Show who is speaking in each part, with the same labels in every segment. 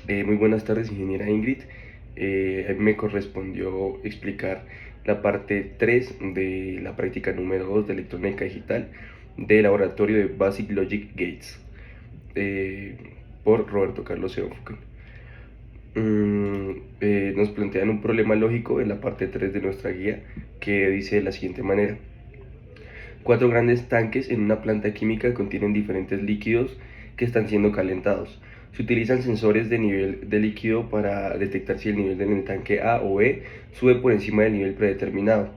Speaker 1: Muy buenas tardes, ingeniera Ingrid. A mí me correspondió explicar la parte 3 de la práctica número 2 de electrónica digital del laboratorio de Basic Logic Gates eh, por Roberto Carlos Seofuken. Nos plantean un problema lógico en la parte 3 de nuestra guía que dice de la siguiente manera. Cuatro grandes tanques en una planta química contienen diferentes líquidos que están siendo calentados. Se utilizan sensores de nivel de líquido para detectar si el nivel del tanque A o B sube por encima del nivel predeterminado.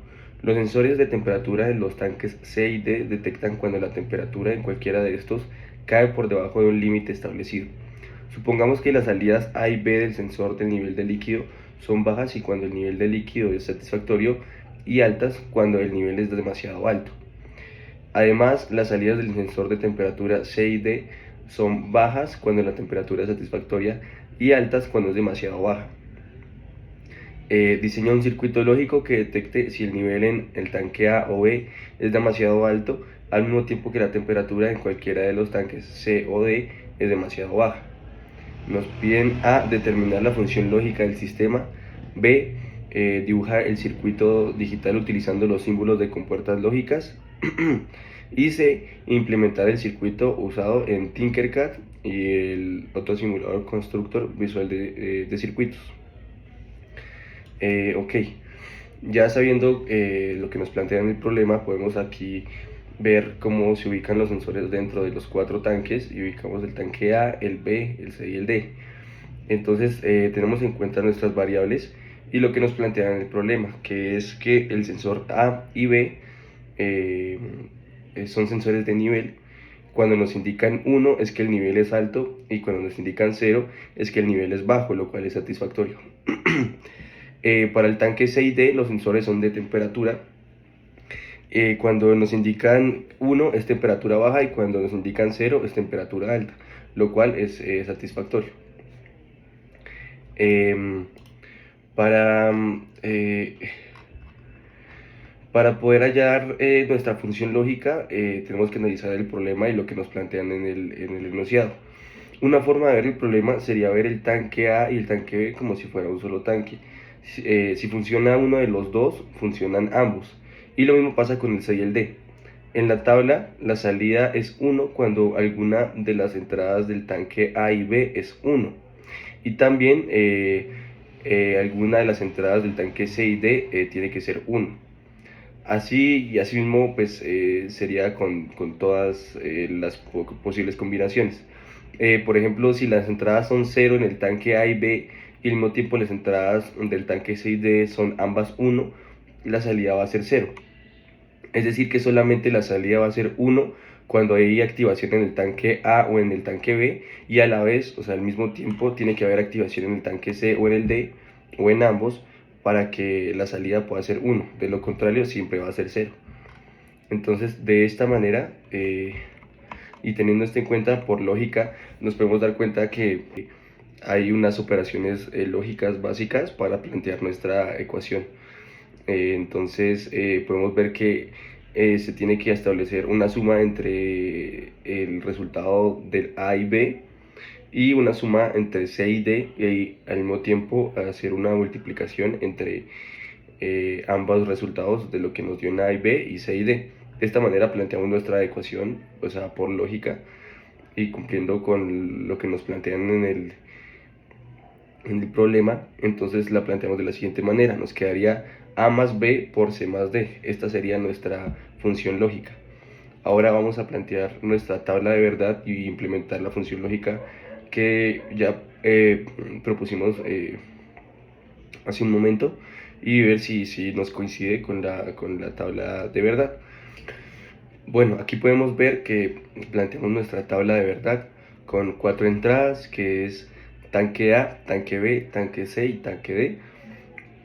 Speaker 1: Los sensores de temperatura de los tanques C y D detectan cuando la temperatura en cualquiera de estos cae por debajo de un límite establecido. Supongamos que las salidas A y B del sensor del nivel de líquido son bajas y cuando el nivel de líquido es satisfactorio, y altas cuando el nivel es demasiado alto. Además, las salidas del sensor de temperatura C y D son bajas cuando la temperatura es satisfactoria y altas cuando es demasiado baja. Diseña un circuito lógico que detecte si el nivel en el tanque A o B es demasiado alto, al mismo tiempo que la temperatura en cualquiera de los tanques C o D es demasiado baja. Nos piden A, determinar la función lógica del sistema; B, dibujar el circuito digital utilizando los símbolos de compuertas lógicas; y C, implementar el circuito usado en Tinkercad y el otro simulador constructor visual de circuitos. Ok, ya sabiendo lo que nos plantean el problema, podemos aquí ver cómo se ubican los sensores dentro de los cuatro tanques y ubicamos el tanque A, el B, el C y el D. Entonces tenemos en cuenta nuestras variables y lo que nos plantean el problema, que es que el sensor A y B eh, son sensores de nivel. Cuando nos indican 1 es que el nivel es alto y cuando nos indican 0 es que el nivel es bajo, lo cual es satisfactorio. Para el tanque C y D los sensores son de temperatura. Cuando nos indican 1 es temperatura baja y cuando nos indican 0 es temperatura alta, lo cual es satisfactorio. Eh, para, eh, para poder hallar nuestra función lógica, tenemos que analizar el problema y lo que nos plantean en el enunciado. Una forma de ver el problema sería ver el tanque A y el tanque B como si fuera un solo tanque. Si funciona uno de los dos, funcionan ambos. Y lo mismo pasa con el C y el D. En la tabla, la salida es 1 cuando alguna de las entradas del tanque A y B es 1. Y también alguna de las entradas del tanque C y D tiene que ser 1. Así y así mismo pues sería con todas las posibles combinaciones. Por ejemplo, si las entradas son 0 en el tanque A y B y al mismo tiempo las entradas del tanque C y D son ambas 1, la salida va a ser 0. Es decir, que solamente la salida va a ser 1 cuando hay activación en el tanque A o en el tanque B, y a la vez, o sea, al mismo tiempo, tiene que haber activación en el tanque C o en el D, o en ambos, para que la salida pueda ser 1. De lo contrario, siempre va a ser 0. Entonces, de esta manera, y teniendo esto en cuenta, por lógica, nos podemos dar cuenta que hay unas operaciones lógicas básicas para plantear nuestra ecuación. Entonces podemos ver que se tiene que establecer una suma entre el resultado del A y B y una suma entre C y D, y al mismo tiempo hacer una multiplicación entre ambos resultados de lo que nos dio en A y B y C y D. De esta manera planteamos nuestra ecuación, o sea, por lógica y cumpliendo con lo que nos plantean en el problema. Entonces la planteamos de la siguiente manera: nos quedaría A más B por C más D. Esta sería nuestra función lógica. Ahora vamos a plantear nuestra tabla de verdad y implementar la función lógica que ya propusimos hace un momento, y ver si nos coincide con la tabla de verdad. Bueno, aquí podemos ver que planteamos nuestra tabla de verdad con cuatro entradas, que es tanque A, tanque B, tanque C y tanque D.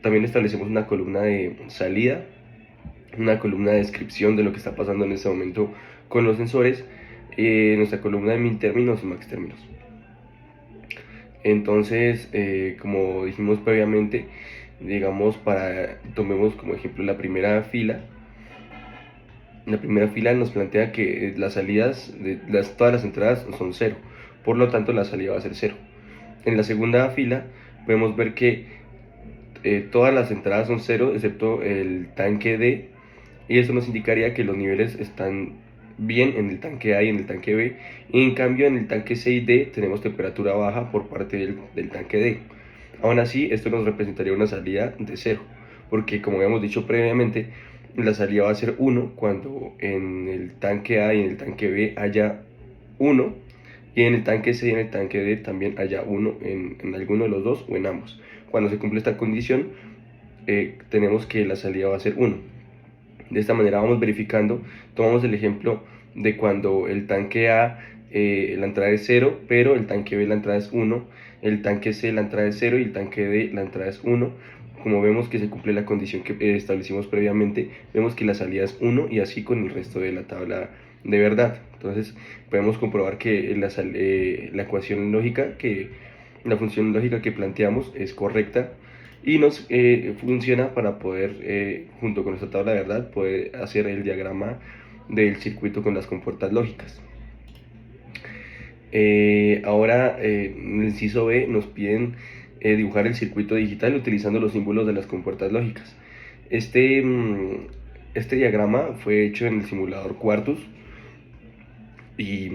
Speaker 1: También establecemos una columna de salida, una columna de descripción de lo que está pasando en este momento con los sensores, nuestra columna de min términos y max términos. Entonces, como dijimos previamente, digamos, tomemos como ejemplo la primera fila. La primera fila nos plantea que las salidas, todas las entradas son 0, por lo tanto la salida va a ser 0. En la segunda fila podemos ver que todas las entradas son cero excepto el tanque D, y eso nos indicaría que los niveles están bien en el tanque A y en el tanque B, y en cambio en el tanque C y D tenemos temperatura baja por parte del tanque D. Aún así, esto nos representaría una salida de cero, porque como habíamos dicho previamente, la salida va a ser 1 cuando en el tanque A y en el tanque B haya 1, y en el tanque C y en el tanque D también haya 1 en alguno de los dos o en ambos. Cuando se cumple esta condición, tenemos que la salida va a ser 1. De esta manera vamos verificando. Tomamos el ejemplo de cuando el tanque A la entrada es 0, pero el tanque B la entrada es 1, el tanque C la entrada es 0 y el tanque D la entrada es 1. Como vemos que se cumple la condición que establecimos previamente, vemos que la salida es 1, y así con el resto de la tabla de verdad. Entonces podemos comprobar que la ecuación lógica, la función lógica que planteamos es correcta, y nos funciona para poder, junto con nuestra tabla de verdad, poder hacer el diagrama del circuito con las compuertas lógicas. Ahora, en el inciso B nos piden dibujar el circuito digital utilizando los símbolos de las compuertas lógicas. Este diagrama fue hecho en el simulador Quartus, y,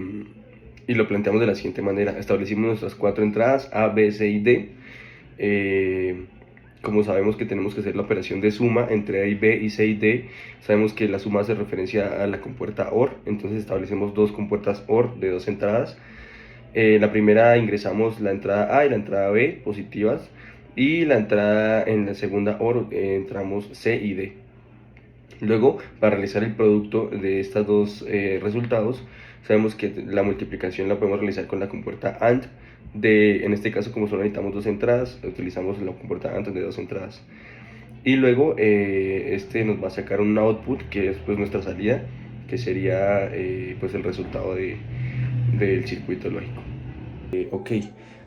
Speaker 1: y lo planteamos de la siguiente manera. Establecimos nuestras 4 entradas A, B, C y D. Como sabemos que tenemos que hacer la operación de suma entre A y B y C y D, sabemos que la suma hace referencia a la compuerta OR, entonces establecemos dos compuertas OR de 2 entradas. La primera ingresamos la entrada A y la entrada B positivas, y en la segunda OR entramos C y D. Luego, para realizar el producto de estos dos resultados, sabemos que la multiplicación la podemos realizar con la compuerta AND. En este caso, como solo necesitamos 2 entradas, utilizamos la compuerta AND de 2 entradas. Y luego este nos va a sacar un output, que es pues nuestra salida, que sería pues el resultado del circuito lógico. Ok,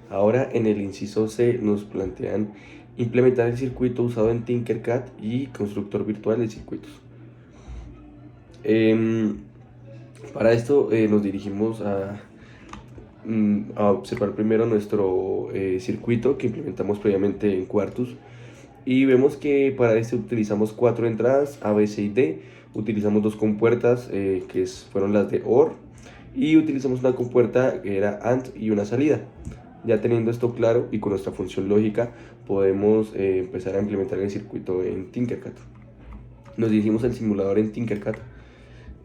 Speaker 1: ahora en el inciso C nos plantean implementar el circuito usado en Tinkercad y constructor virtual de circuitos. Para esto nos dirigimos a observar primero nuestro circuito que implementamos previamente en Quartus, y vemos que para este utilizamos 4 entradas A, B, C y D, utilizamos 2 compuertas fueron las de OR, y utilizamos una compuerta que era AND y una salida. Ya teniendo esto claro y con nuestra función lógica, podemos empezar a implementar el circuito en Tinkercad. Nos dirigimos al simulador en Tinkercad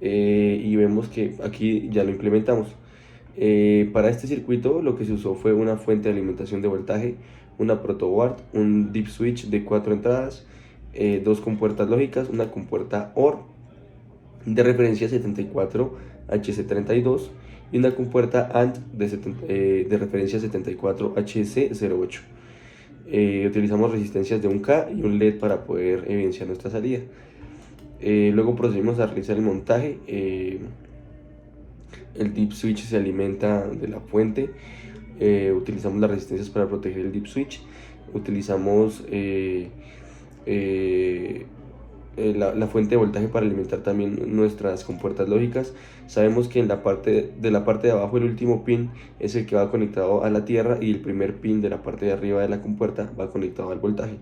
Speaker 1: y vemos que aquí ya lo implementamos. Para este circuito lo que se usó fue una fuente de alimentación de voltaje, una protoboard, un deep switch de 4 entradas, 2 compuertas lógicas, una compuerta OR de referencia 74HC32 y una compuerta AND de referencia 74HC08. Utilizamos resistencias de 1K y un LED para poder evidenciar nuestra salida. Luego procedimos a realizar el montaje. El deep switch se alimenta de la fuente. Utilizamos las resistencias para proteger el deep switch. Utilizamos la fuente de voltaje para alimentar también nuestras compuertas lógicas. Sabemos que en la parte de abajo, el último pin es el que va conectado a la tierra, y el primer pin de la parte de arriba de la compuerta va conectado al voltaje.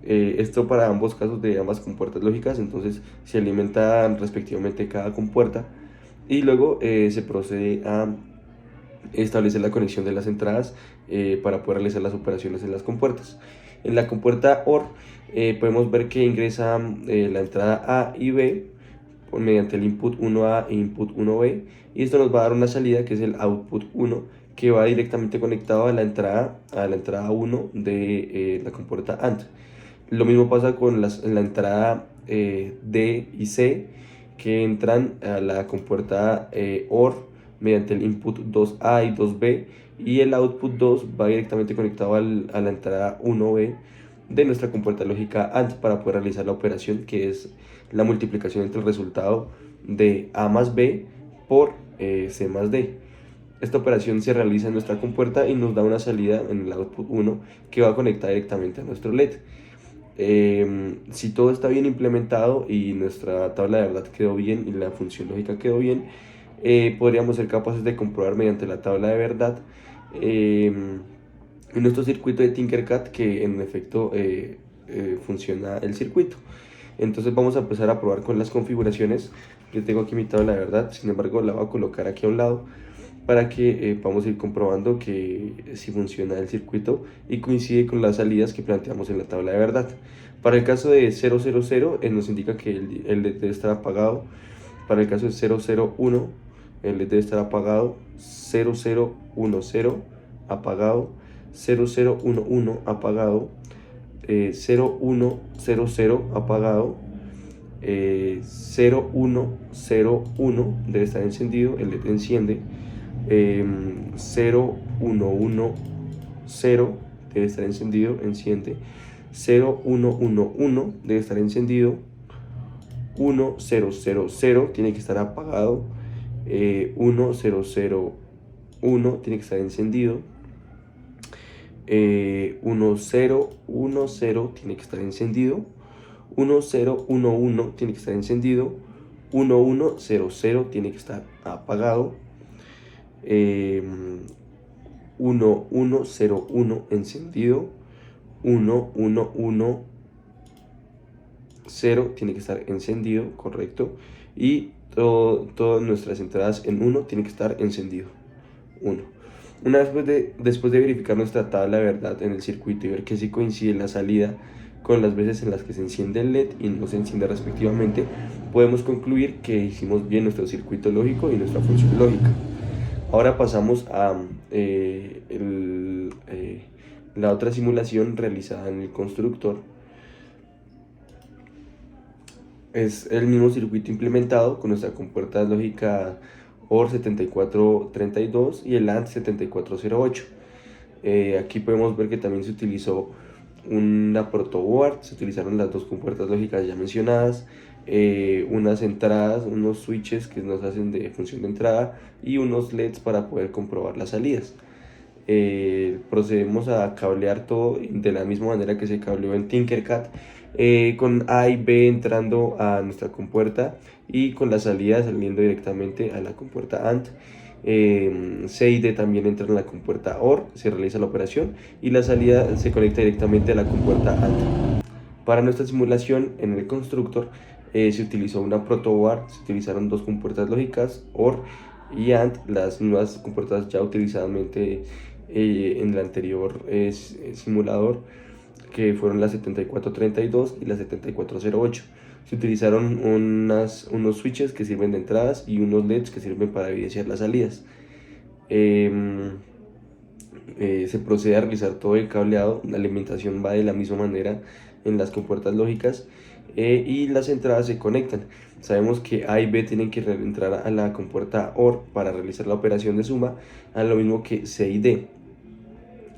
Speaker 1: Esto para ambos casos de ambas compuertas lógicas. Entonces se alimentan respectivamente cada compuerta, y luego se procede a establecer la conexión de las entradas para poder realizar las operaciones en las compuertas. En la compuerta OR podemos ver que ingresa la entrada A y B mediante el input 1A e input 1B, y esto nos va a dar una salida que es el output 1, que va directamente conectado a la entrada 1 de la compuerta AND. Lo mismo pasa con la entrada D y C, que entran a la compuerta OR mediante el input 2A y 2B, y el output 2 va directamente conectado a la entrada 1B de nuestra compuerta lógica AND para poder realizar la operación, que es la multiplicación entre el resultado de A más B por C más D. Esta operación se realiza en nuestra compuerta y nos da una salida en el output 1 que va a conectar directamente a nuestro LED. Si todo está bien implementado y nuestra tabla de verdad quedó bien y la función lógica quedó bien, podríamos ser capaces de comprobar mediante la tabla de verdad en nuestro circuito de Tinkercad que en efecto funciona el circuito. Entonces vamos a empezar a probar con las configuraciones. Yo tengo aquí mi tabla de verdad, sin embargo la voy a colocar aquí a un lado para que podamos ir comprobando que si funciona el circuito y coincide con las salidas que planteamos en la tabla de verdad. Para el caso de 000, nos indica que el LED debe estar apagado. Para el caso de 001, el LED debe estar apagado. 0010 apagado. 0011 apagado. 0100 apagado. 0101 debe estar encendido, el LED enciende. 0110 debe estar encendido, enciende. 0111 debe estar encendido. 1000 tiene que estar apagado. 1001 tiene que estar encendido. 1010 tiene que estar encendido. 1011 tiene que estar encendido. 1100 tiene que estar apagado. 1101 encendido. 1110 tiene que estar encendido, correcto. Y todas nuestras entradas en 1 tienen que estar encendido. 1. Una vez después de verificar nuestra tabla de verdad en el circuito y ver que sí coincide la salida con las veces en las que se enciende el LED y no se enciende respectivamente, podemos concluir que hicimos bien nuestro circuito lógico y nuestra función lógica. Ahora pasamos a la otra simulación realizada en el constructor. Es el mismo circuito implementado con nuestra compuerta lógica OR 7432 y el AND 7408. Aquí podemos ver que también se utilizó una protoboard, se utilizaron las dos compuertas lógicas ya mencionadas, unas entradas, unos switches que nos hacen de función de entrada y unos LEDs para poder comprobar las salidas. Procedemos a cablear todo de la misma manera que se cableó en Tinkercad, con A y B entrando a nuestra compuerta y con la salida saliendo directamente a la compuerta AND. C y D también entran en la compuerta OR, se realiza la operación y la salida se conecta directamente a la compuerta AND. Para nuestra simulación en el constructor se utilizó una protoboard, se utilizaron dos compuertas lógicas OR y AND, las nuevas compuertas ya utilizadamente en el anterior simulador, que fueron las 7432 y las 7408. Se utilizaron unos switches que sirven de entradas y unos LEDs que sirven para evidenciar las salidas. Se procede a realizar todo el cableado, la alimentación va de la misma manera en las compuertas lógicas y las entradas se conectan. Sabemos que A y B tienen que entrar a la compuerta OR para realizar la operación de suma, a lo mismo que C y D.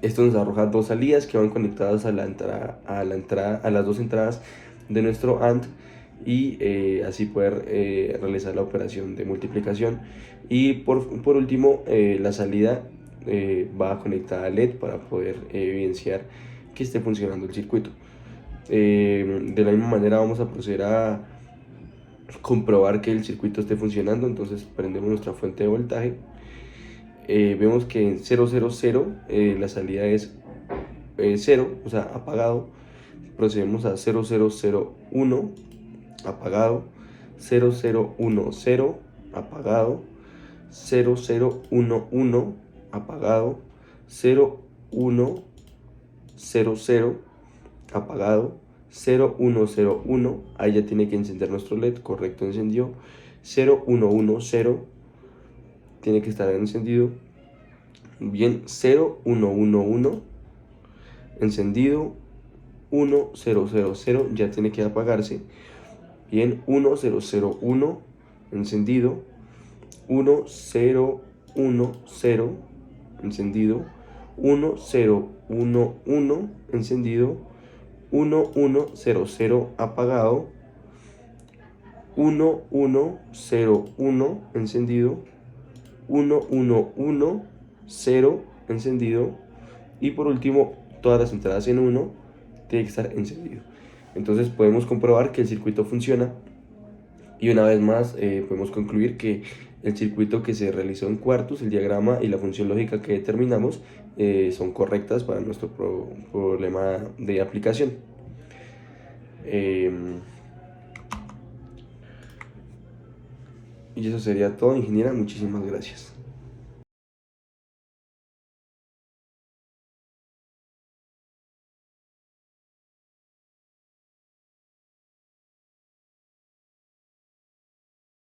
Speaker 1: Esto nos arroja dos salidas que van conectadas a las dos entradas de nuestro AND y así poder realizar la operación de multiplicación. Y por último, la salida va conectada a LED para poder evidenciar que esté funcionando el circuito. De la misma manera vamos a proceder a comprobar que el circuito esté funcionando. Entonces prendemos nuestra fuente de voltaje. Vemos que en 000 la salida es 0, o sea, apagado. Procedemos a 0001 apagado, 0010 apagado, 0011 apagado, 0100 apagado, 0101, ahí ya tiene que encender nuestro LED, correcto, encendió. 0110 tiene que estar encendido. Bien, 0111 encendido. 1000 ya tiene que apagarse. Bien, 1001 encendido. 1010 encendido. 1011 encendido. 1100 apagado. 1101 encendido. 1110 encendido. Y por último, todas las entradas en 1 tiene que estar encendido. Entonces podemos comprobar que el circuito funciona y una vez más podemos concluir que el circuito que se realizó en cuartos, el diagrama y la función lógica que determinamos son correctas para nuestro problema de aplicación. Y eso sería todo, ingeniera. Muchísimas gracias.